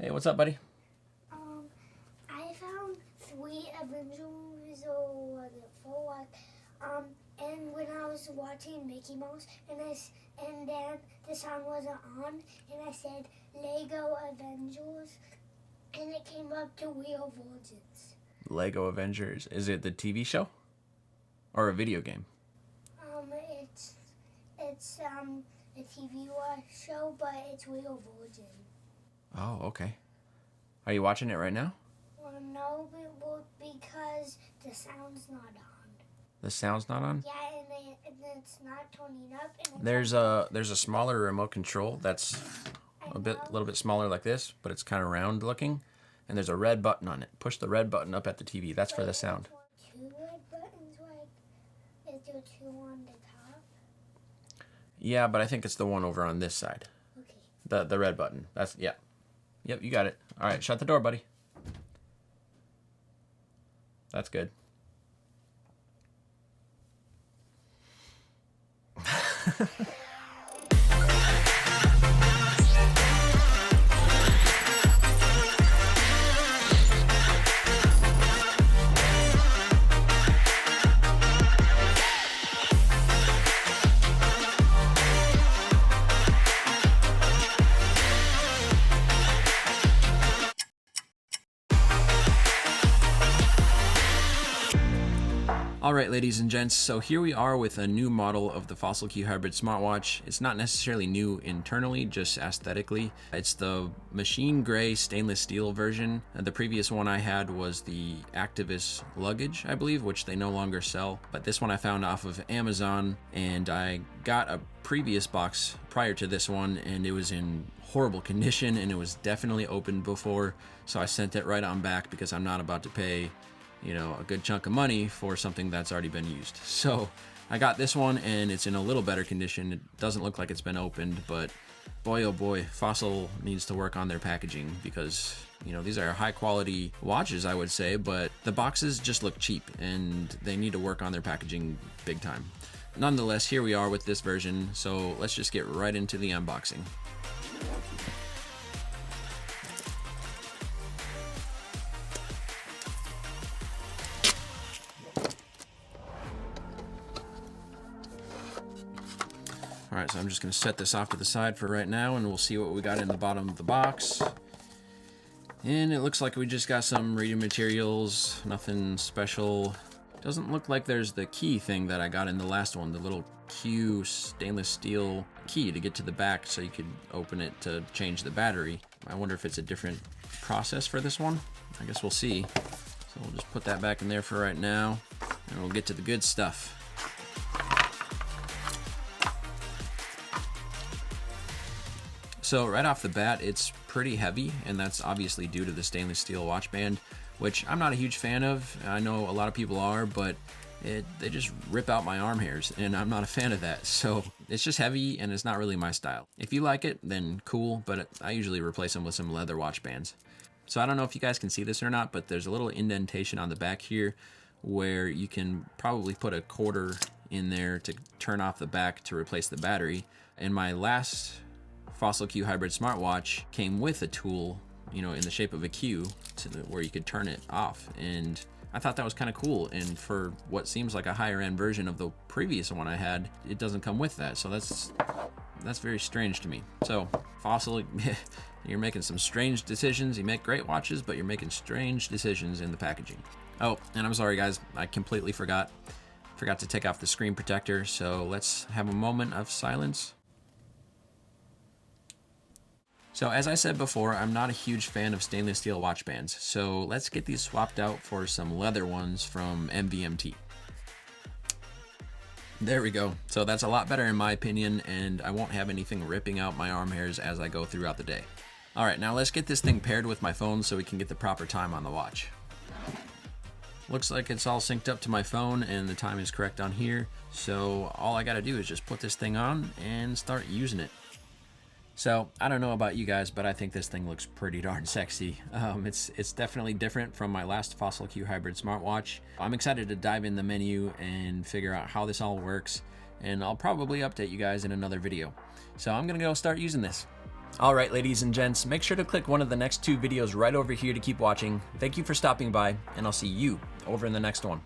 Hey, what's up, buddy? I found 3 Avenger movies, or was it 4? And when I was watching Mickey Mouse, and then the sound wasn't on, and I said Lego Avengers, and it came up to Real Virgins. Lego Avengers. Is it the TV show? Or a video game? It's a TV show, but it's Real Virgin. Oh, okay. Are you watching it right now? Well, no, because the sound's not on. The sound's not on? Yeah, and it's not turning up. And There's a smaller remote control that's a little bit smaller like this, but it's kind of round looking, and there's a red button on it. Push the red button up at the TV. That's for the sound. 2 red buttons, like, is there 2 on the top? Yeah, but I think it's the one over on this side. Okay. The red button. That's, yeah. Yep, you got it. All right, shut the door, buddy. That's good. All right, ladies and gents, so here we are with a new model of the Fossil Q Hybrid smartwatch. It's not necessarily new internally, just aesthetically. It's the machine gray stainless steel version. The previous one I had was the Activist luggage, I believe, which they no longer sell. But this one I found off of Amazon, and I got a previous box prior to this one, and it was in horrible condition, and it was definitely opened before. So I sent it right on back because I'm not about to pay a good chunk of money for something that's already been used. So I got this one, and it's in a little better condition. It doesn't look like it's been opened, but boy, oh boy, Fossil needs to work on their packaging because, these are high quality watches, I would say, but the boxes just look cheap and they need to work on their packaging big time. Nonetheless, here we are with this version. So let's just get right into the unboxing. All right, so I'm just gonna set this off to the side for right now, and we'll see what we got in the bottom of the box. And it looks like we just got some reading materials, nothing special. Doesn't look like there's the key thing that I got in the last one, the little Q stainless steel key to get to the back so you could open it to change the battery. I wonder if it's a different process for this one. I guess we'll see. So we'll just put that back in there for right now, and we'll get to the good stuff. So right off the bat, it's pretty heavy, and that's obviously due to the stainless steel watch band, which I'm not a huge fan of. I know a lot of people are, but they just rip out my arm hairs, and I'm not a fan of that. So it's just heavy, and it's not really my style. If you like it, then cool, but I usually replace them with some leather watch bands. So I don't know if you guys can see this or not, but there's a little indentation on the back here where you can probably put a quarter in there to turn off the back to replace the battery. And my last Fossil Q Hybrid smartwatch came with a tool, in the shape of a Q where you could turn it off. And I thought that was kind of cool. And for what seems like a higher end version of the previous one I had, it doesn't come with that. So that's very strange to me. So Fossil, you're making some strange decisions. You make great watches, but you're making strange decisions in the packaging. Oh, and I'm sorry guys, I completely forgot to take off the screen protector. So let's have a moment of silence. So as I said before, I'm not a huge fan of stainless steel watch bands, so let's get these swapped out for some leather ones from MVMT. There we go. So that's a lot better in my opinion, and I won't have anything ripping out my arm hairs as I go throughout the day. All right, now let's get this thing paired with my phone so we can get the proper time on the watch. Looks like it's all synced up to my phone and the time is correct on here, so all I gotta do is just put this thing on and start using it. So I don't know about you guys, but I think this thing looks pretty darn sexy. It's definitely different from my last Fossil Q Hybrid smartwatch. I'm excited to dive in the menu and figure out how this all works, and I'll probably update you guys in another video. So I'm gonna go start using this. All right, ladies and gents, make sure to click one of the next 2 videos right over here to keep watching. Thank you for stopping by, and I'll see you over in the next one.